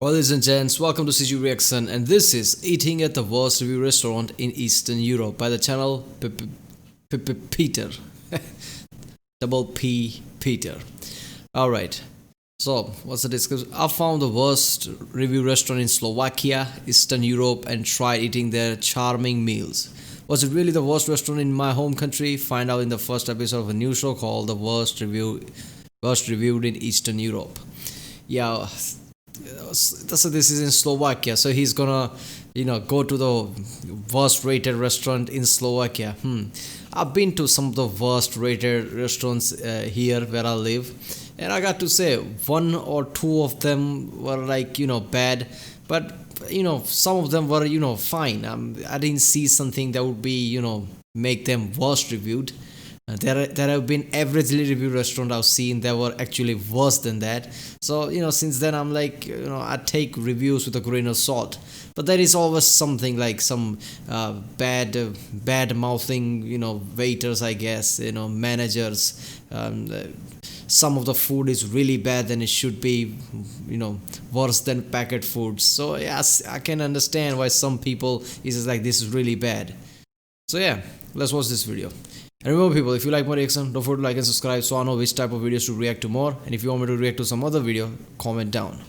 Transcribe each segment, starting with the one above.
Well, ladies and gents, welcome to CG Reaction, and this is Eating at the Worst Review Restaurant in Eastern Europe by the channel Peter. Double P Peter. Alright, so what's the description? I found the worst review restaurant in Slovakia, Eastern Europe, and tried eating their charming meals. Was it really the worst restaurant in my home country? Find out in the first episode of a new show called The Worst Reviewed in Eastern Europe. Yeah. So this is in Slovakia, so he's gonna go to the worst rated restaurant in Slovakia. I've been to some of the worst rated restaurants here where I live, and I got to say one or two of them were bad, but some of them were fine. I didn't see something that would be make them worst reviewed. There have been averagely reviewed restaurants I've seen that were actually worse than that. So since then I'm like I take reviews with a grain of salt. But there is always something like some bad mouthing waiters, I guess, managers. Some of the food is really bad and it should be worse than packet foods. So yes, I can understand why some people is just like this is really bad. So yeah, let's watch this video. And remember people, if you like my reaction, don't forget to like and subscribe so I know which type of videos to react to more. And if you want me to react to some other video, comment down.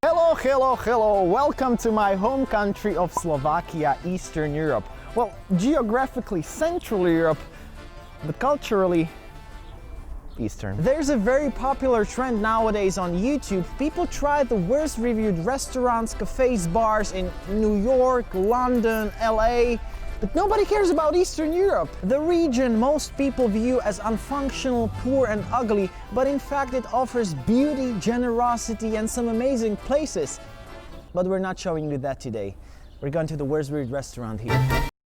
Hello, welcome to my home country of Slovakia, Eastern Europe. Well, geographically Central Europe, but culturally Eastern. There's a very popular trend nowadays on YouTube. People try the worst reviewed restaurants, cafes, bars in New York, London, LA. But nobody cares about Eastern Europe, the region most people view as unfunctional, poor and ugly, but in fact it offers beauty, generosity and some amazing places. But we're not showing you that today. We're going to the worst weird restaurant here.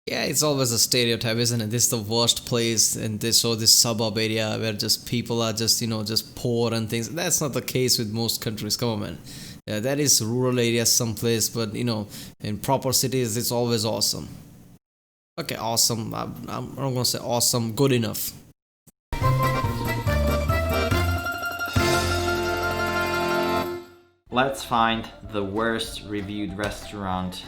Yeah, it's always a stereotype, isn't it? This is the worst place and this suburb area where just people are just poor and things. That's not the case with most countries. Come on, man. Yeah, that is rural areas someplace, but in proper cities it's always awesome. Okay, awesome. I'm not gonna say awesome, good enough. Let's find the worst reviewed restaurant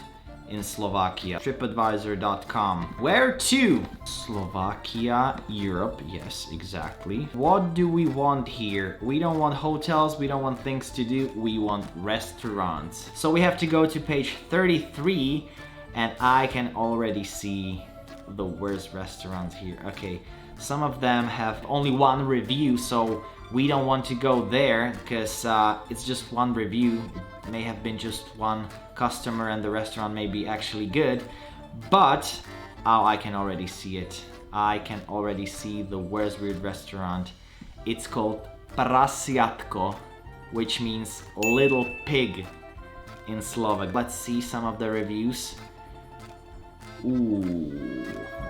in Slovakia. TripAdvisor.com. Where to? Slovakia, Europe. Yes, exactly. What do we want here? We don't want hotels, we don't want things to do, we want restaurants. So we have to go to page 33. And I can already see the worst restaurants here. Okay, some of them have only one review, so we don't want to go there because it's just one review. It may have been just one customer and the restaurant may be actually good. But, oh, I can already see it. I can already see the worst weird restaurant. It's called Prasiatko, which means little pig in Slovak. Let's see some of the reviews. Ooh.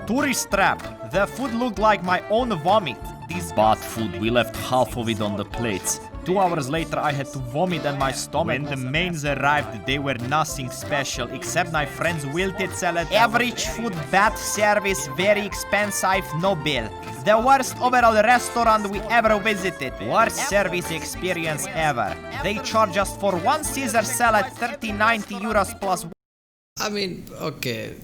Tourist trap. The food looked like my own vomit. This bad food, we left half of it on the plates. 2 hours later I had to vomit in my stomach. When the mains arrived, they were nothing special except my friend's wilted salad. Average food, bad service, very expensive, no bill. The worst overall restaurant we ever visited. Worst service experience ever. They charge us for one Caesar salad 30-90 euros plus. I mean, okay,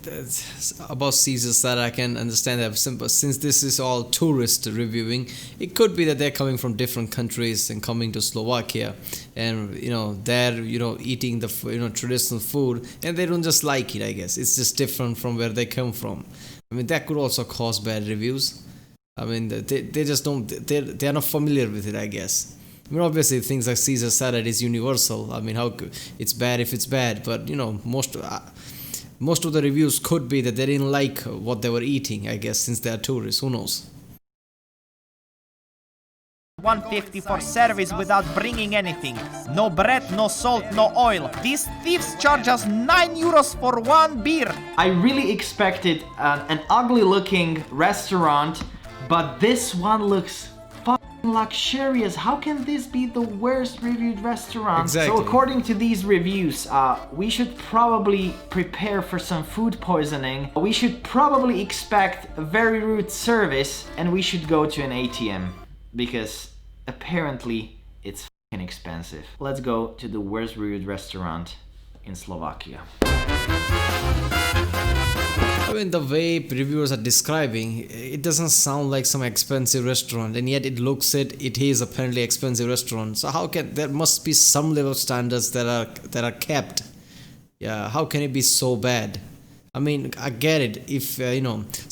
about Caesar salad, I can understand that, but since this is all tourist reviewing, it could be that they're coming from different countries and coming to Slovakia, and they're eating the traditional food, and they don't just like it. I guess it's just different from where they come from. I mean, that could also cause bad reviews. I mean, they just don't. They're not familiar with it, I guess. I mean, obviously, things like Caesar salad is universal. I mean, it's bad if it's bad, but most of the reviews could be that they didn't like what they were eating. I guess since they are tourists, who knows? 150 for service without bringing anything. No bread, no salt, no oil. These thieves charge us 9 euros for one beer. I really expected an ugly looking restaurant, but this one looks luxurious. How can this be the worst reviewed restaurant? Exactly. So according to these reviews, we should probably prepare for some food poisoning. We should probably expect a very rude service and we should go to an ATM because apparently it's expensive. Let's go to the worst reviewed restaurant in Slovakia. I mean, the way reviewers are describing, it doesn't sound like some expensive restaurant, and yet it looks it is apparently expensive restaurant. So how can there must be some level of standards that are kept? Yeah, how can it be so bad? I mean, I get it. If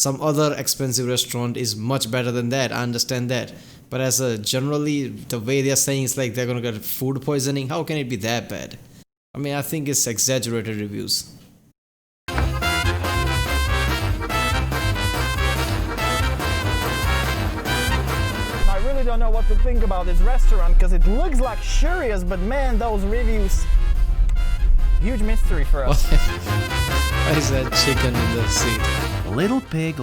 some other expensive restaurant is much better than that, I understand that. But as a generally, the way they're saying it's like they're gonna get food poisoning. How can it be that bad? I mean, I think it's exaggerated reviews. I really don't know what to think about this restaurant because it looks luxurious, but man, those reviews, huge mystery for us. Why is that chicken in the seat? Little pig,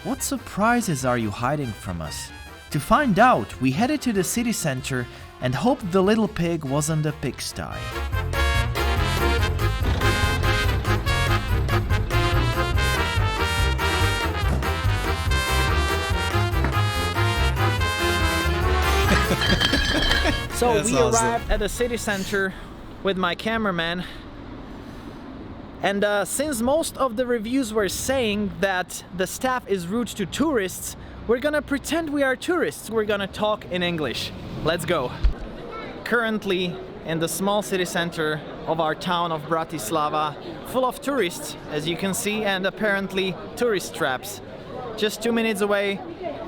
what surprises are you hiding from us? To find out, we headed to the city center and hoped the little pig wasn't a pigsty. So That's we awesome. arrived at the city center with my cameraman, and since most of the reviews were saying that the staff is rude to tourists, we're gonna pretend we are tourists. We're gonna talk in English. Let's go. Currently in the small city center of our town of Bratislava, full of tourists, as you can see, and apparently tourist traps. Just 2 minutes away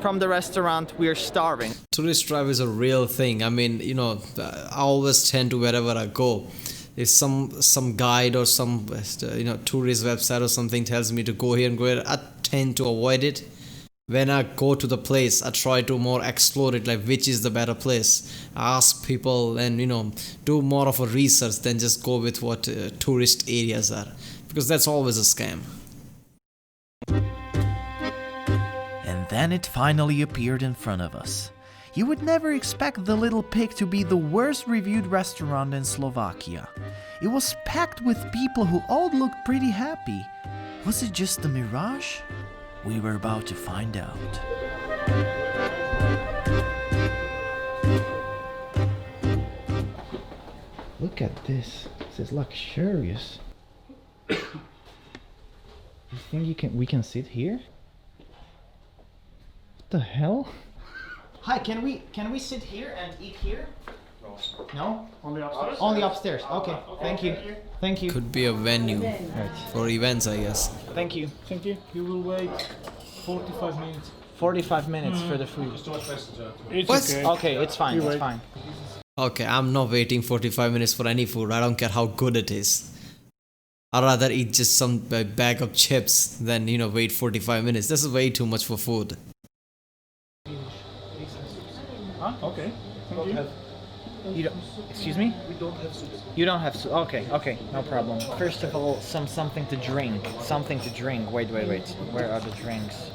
from the restaurant, we're starving. Tourist trap is a real thing. I mean, I always tend to wherever I go, if some guide or some tourist website or something tells me to go here and go here, I tend to avoid it. When I go to the place, I try to more explore it, like which is the better place. I ask people and do more of a research than just go with what tourist areas are, because that's always a scam. And then it finally appeared in front of us. You would never expect the Little Pig to be the worst reviewed restaurant in Slovakia. It was packed with people who all looked pretty happy. Was it just a mirage? We were about to find out. Look at this. This is luxurious. You think we can sit here? What the hell? Hi, can we sit here and eat here? No? Only upstairs? Only upstairs. Okay. Thank you. Thank you. Could be a venue for events, I guess. Thank you. Thank you. You will wait 45 minutes. 45 minutes for the food. It's What? okay. Okay, it's fine. It's wait. fine. Okay, I'm not waiting 45 minutes for any food. I don't care how good it is. I'd rather eat just some bag of chips than wait 45 minutes. This is way too much for food. Ah, okay. Thank you. You don't, excuse me? We don't have soup. You don't have okay, no problem. First of all, something to drink. Something to drink. Wait. Where are the drinks?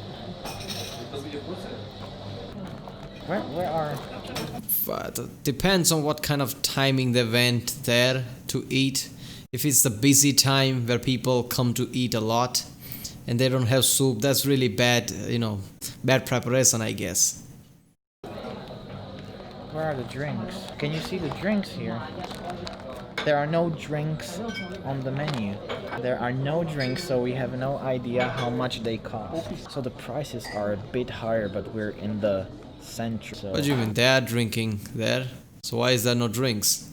Where are... But depends on what kind of timing they went there to eat. If it's the busy time where people come to eat a lot and they don't have soup, that's really bad, bad preparation, I guess. Where are the drinks? Can you see the drinks here? There are no drinks on the menu. There are no drinks, so we have no idea how much they cost. So the prices are a bit higher, but we're in the center. So What do you mean? They are drinking there. So why is there no drinks?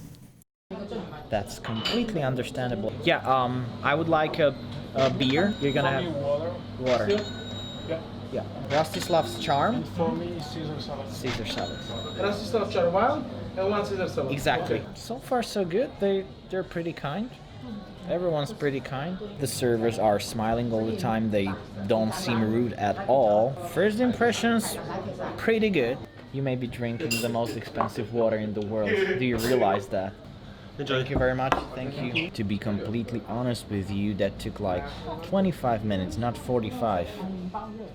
that's completely understandable. Yeah, I would like a beer. You're gonna have water. Yeah. Yeah. Rostislav's charm. For me, Caesar salad. Caesar salad. Rasislav Charwal and one Caesar salad. Exactly. Okay. So far so good. They're pretty kind. Everyone's pretty kind. The servers are smiling all the time. They don't seem rude at all. First impressions, pretty good. You may be drinking the most expensive water in the world. Do you realize that? Thank you very much. Thank you. To be completely honest with you, that took like 25 minutes, not 45.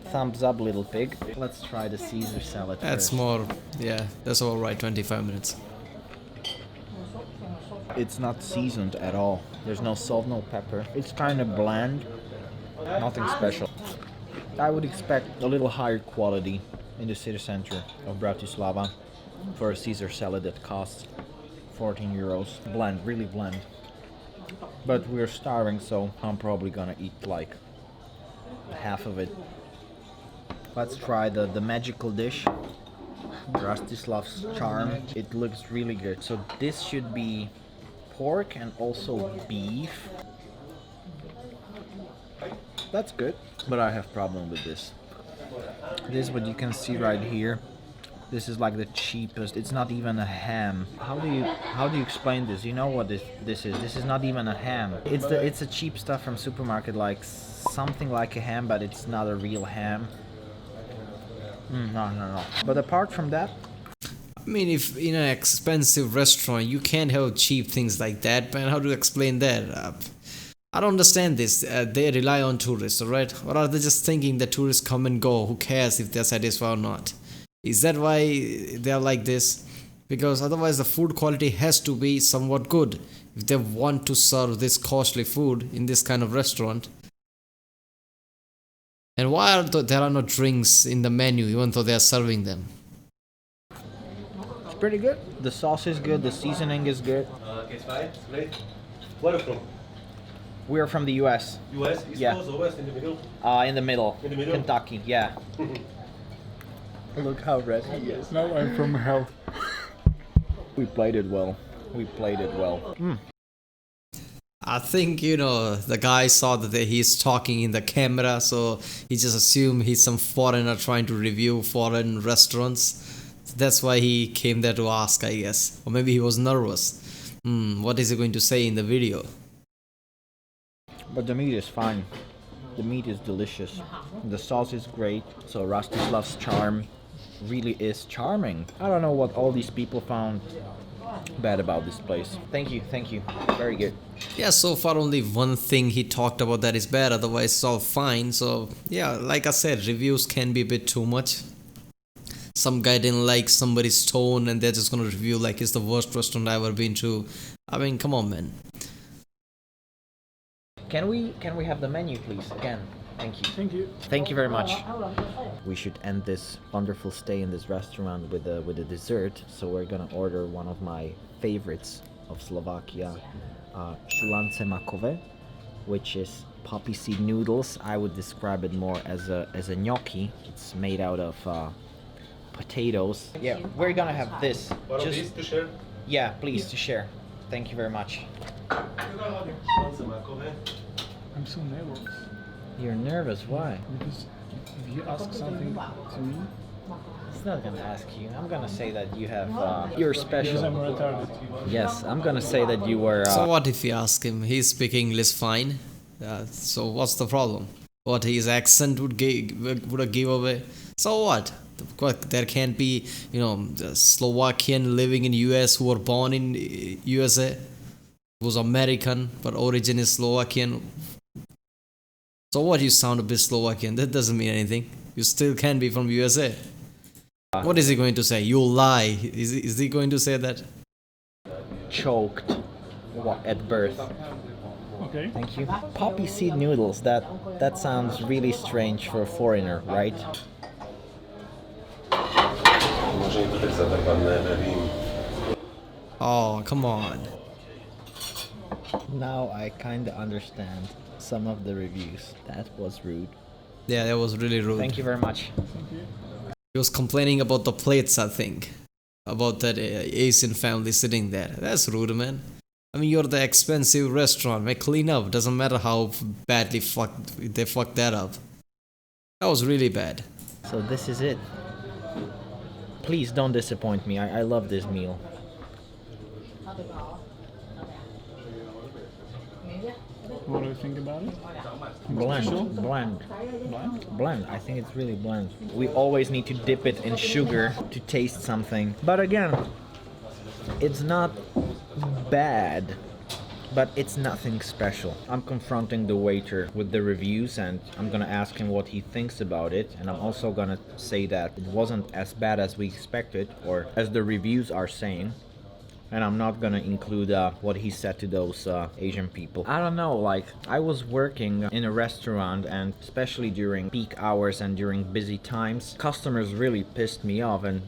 Thumbs up, little pig. Let's try the Caesar salad That's first. more, yeah, that's alright, 25 minutes. It's not seasoned at all. There's no salt, no pepper. It's kind of bland. Nothing special. I would expect a little higher quality in the city center of Bratislava. for a Caesar salad that costs 14 euros. Bland, really bland. But we're starving, so I'm probably gonna eat like half of it. Let's try the magical dish, Rastislav's charm. It looks really good. So this should be pork and also beef. That's good, but I have problem with this. This is what you can see right here. This is like the cheapest. It's not even a ham. How do you explain this? You know what this is? This is not even a ham. It's a cheap stuff from supermarket, like something like a ham, but it's not a real ham. No. But apart from that, I mean, if in an expensive restaurant you can't have cheap things like that, man, how do you explain that? I don't understand this. They rely on tourists, alright? Or are they just thinking that tourists come and go? Who cares if they're satisfied or not? Is that why they are like this? Because otherwise the food quality has to be somewhat good if they want to serve this costly food in this kind of restaurant. And why there are no drinks in the menu even though they are serving them? it's pretty good. The sauce is good. The seasoning is good. Okay, it's fine. It's great. Where are you from? We're from the U.S. US? East Yeah. Coast or West in the middle? In the middle. In the middle? Kentucky. Yeah. Look how red he is. Now I'm from hell. We played it well. We played it well. I think, the guy saw that he's talking in the camera, so he just assumed he's some foreigner trying to review foreign restaurants. That's why he came there to ask, I guess. Or maybe he was nervous. What is he going to say in the video? But the meat is fine. The meat is delicious. The sauce is great. So Rastislav's charm really is charming. I don't know what all these people found bad about this place. Thank you. Very good. Yeah, so far only one thing he talked about that is bad, otherwise it's all fine. So yeah, like I said, reviews can be a bit too much. Some guy didn't like somebody's tone and they're just gonna review like it's the worst restaurant I've ever been to. I mean, come on, man. Can we have the menu, please? Again. Thank you. Thank you. Thank you very much. We should end this wonderful stay in this restaurant with a dessert. So we're gonna order one of my favorites of Slovakia, szulance makowe, which is poppy seed noodles. I would describe it more as a gnocchi. It's made out of potatoes. Yeah, we're gonna have this. One of these to share? Yeah, please, to share. Thank you very much. Szulance makowe. I'm so nervous You're nervous? Why? because if you ask something to me, It's not gonna ask you. I'm gonna say that you have you're because I'm special. retarded. Yes, I'm gonna say that you were. So what if you ask him? He speaks English fine. So what's the problem? What his accent would give away? So what? There can't be, the Slovakian living in US who were born in USA, who's American but origin is Slovakian. So what? You sound a bit Slovakian. That doesn't mean anything. You still can be from USA. What is he going to say? You lie. Is he going to say that? Choked at birth. Okay. Thank you. Poppy seed noodles. That sounds really strange for a foreigner, right? Może nie tak zadarwane, nevím. Oh, come on. Now I kinda understand some of the reviews. That was rude. Yeah, that was really rude. Thank you very much. He was complaining about the plates, I think. About that Asian family sitting there. That's rude, man. I mean, you're the expensive restaurant. Man, clean up. Doesn't matter how badly they fucked that up. That was really bad. So this is it. Please don't disappoint me. I love this meal. What do you think about it? Bland. I think it's really bland. We always need to dip it in sugar to taste something. But again, it's not bad, but it's nothing special. I'm confronting the waiter with the reviews and I'm gonna ask him what he thinks about it, and I'm also gonna say that it wasn't as bad as we expected or as the reviews are saying. And I'm not gonna include what he said to those Asian people. I don't know, like, I was working in a restaurant, and especially during peak hours and during busy times, customers really pissed me off, and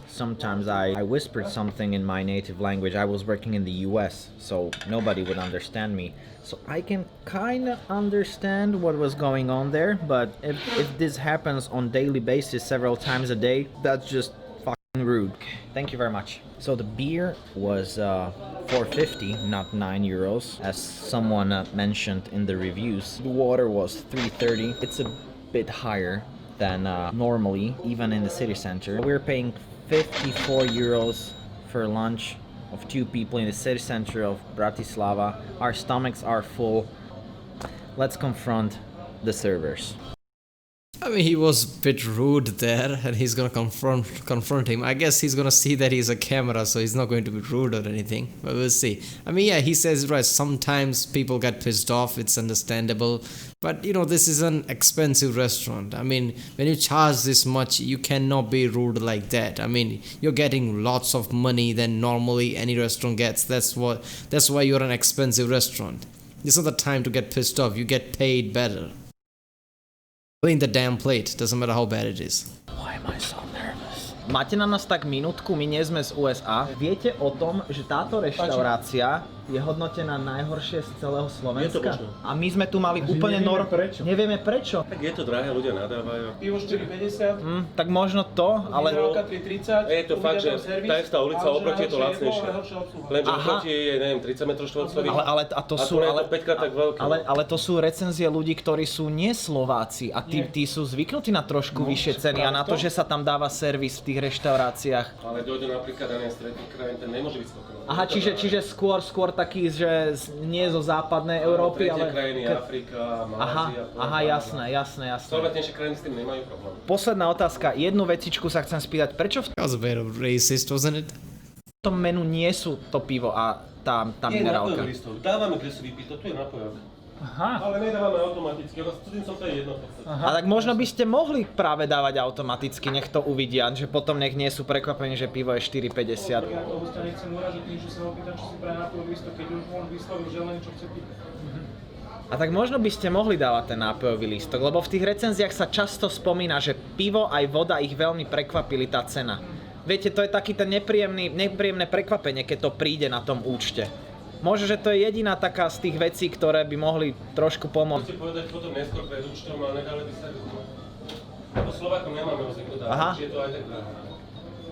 sometimes I whispered something in my native language. I was working in the US, so nobody would understand me. So I can kind of understand what was going on there, but if this happens on daily basis several times a day, that's just fucking rude. Thank you very much. So the beer was 4.50, not 9 euros, as someone mentioned in the reviews. The water was 3.30. It's a bit higher than normally, even in the city center. We're paying 54 euros for lunch of 2 people in the city center of Bratislava. Our stomachs are full. Let's confront the servers. I mean, he was a bit rude there, and he's gonna confront him. I guess he's gonna see that he's a camera, so he's not going to be rude or anything. But we'll see. I mean, yeah, he says right. Sometimes people get pissed off. It's understandable. But this is an expensive restaurant. I mean, when you charge this much, you cannot be rude like that. I mean, you're getting lots of money than normally any restaurant gets. That's why you're an expensive restaurant. This is not the time to get pissed off. You get paid better. Clean the damn plate, doesn't matter how bad it is. Why am I so nervous? Máte na nás tak minútku, my nie sme z USA. Viete o tom, že táto reštaurácia je hodnotená najhoršie z celého Slovenska? Je to možno. A my sme tu mali úplne prečo. Nevieme prečo. Tak je to drahé, ľudia nadávajú. Pivo 4,50. Tak možno to, ale... Minerálka 3,30. Je to fakt, že tá istá ulica oproti je to lacnejšie. Lenže oproti je, neviem, 30 m štvorcových. Ale a to sú... je to 5-krát tak veľké. Ale to sú recenzie ľudí, ktorí sú nie Slováci a tí sú zvyknutí na trošku vyššie ceny a na to, že sa tam dáva servis v tých reštauráciách. Ale dojde napríklad aj z tretích krajín, ten nemôže byť spokojný. Aha, čiže skôr taký, že nie zo západnej Európy, ale... Tretie krajiny, Afrika, Malázia... Aha, jasné. Solventnejšie krajiny s tým nemajú problém. Posledná otázka, jednu vecičku sa chcem spýtať, prečo v That was a bit of racist, wasn't it? tom menu nie sú to pivo a tá Nie, minerálka? nápojový listov. Dávame, kde sú vypiť, toto je nápojok. Aha. Ale nedávame automaticky, lebo s cudzincom to je jedno v podstate. A tak možno by ste mohli práve dávať automaticky, nech to uvidia, že potom nech nie sú prekvapení, že pivo je 4,50. Ja toho hostia nechcem uražiť tým, že sa ho pýtam, či si praje nápojový listok, keď už on vyslovil, že len čo chce piť. A tak možno by ste mohli dávať ten nápojový lístok, lebo v tých recenziách sa často spomína, že pivo aj voda ich veľmi prekvapili tá cena. Viete, to je taký ten nepríjemné prekvapenie, keď to príde na tom účte. Možno, že to je jediná taká z tých vecí, ktoré by mohli trošku pomôcť. Môžete povedať potom neskôr pred účtom, ale nedali by sa rozumieť. Lebo Slovákom nemáme rozliku dávať, čiže je to aj tak drahé.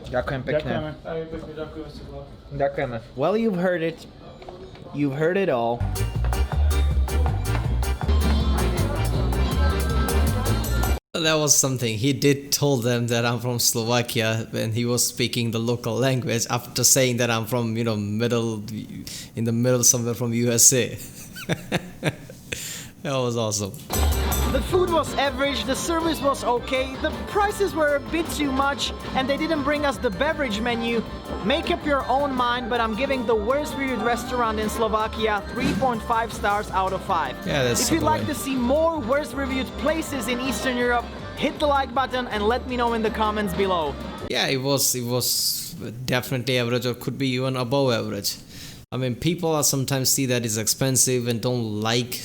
Ďakujem pekne. Ďakujeme. Aj pekne, ďakujeme si veľa. Ďakujeme. Well, you've heard it. You've heard it all. That was something. He did told them that I'm from Slovakia when he was speaking the local language after saying that I'm from, in the middle somewhere from USA. That was awesome. The food was average, the service was okay, the prices were a bit too much, and they didn't bring us the beverage menu. Make up your own mind, but I'm giving the worst reviewed restaurant in Slovakia 3.5 stars out of 5. Yeah, that's If you'd like to subway. see more worst reviewed places in Eastern Europe, hit the like button and let me know in the comments below. Yeah, it was definitely average or could be even above average. I mean, people are sometimes see that it's expensive and don't like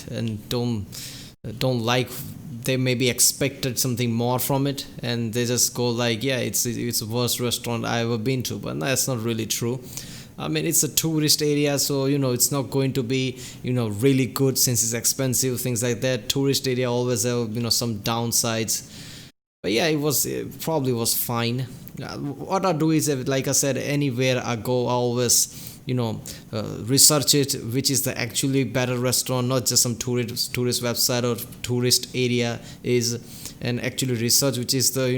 they maybe expected something more from it and they just go like, yeah, it's the worst restaurant I ever been to, but that's not really true. I mean, it's a tourist area, so it's not going to be really good since it's expensive, things like that. Tourist area always have some downsides, but yeah, it probably was fine. What I do is, like I said, anywhere I go, I always research it, which is the actually better restaurant, not just some tourist website or tourist area is, and actually research which is the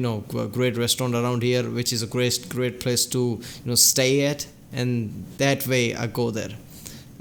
great restaurant around here, which is a great place to stay at, and that way I go there.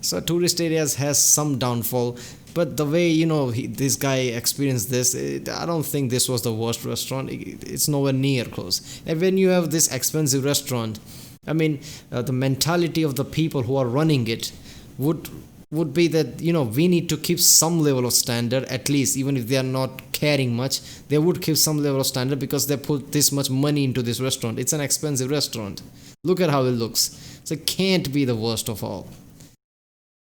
So tourist areas has some downfall, but the way this guy experienced this, I don't think this was the worst restaurant. It's nowhere near close. And when you have this expensive restaurant, I mean, the mentality of the people who are running it would be that we need to keep some level of standard, at least, even if they are not caring much, they would keep some level of standard because they put this much money into this restaurant. It's an expensive restaurant. Look at how it looks. So it can't be the worst of all.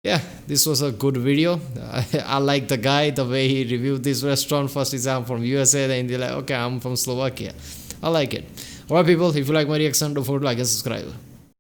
Yeah, this was a good video. I like the guy, the way he reviewed this restaurant. First is I'm from USA, then they're like, okay, I'm from Slovakia. I like it. Alright people, if you like my reaction, don't forget to like and subscribe.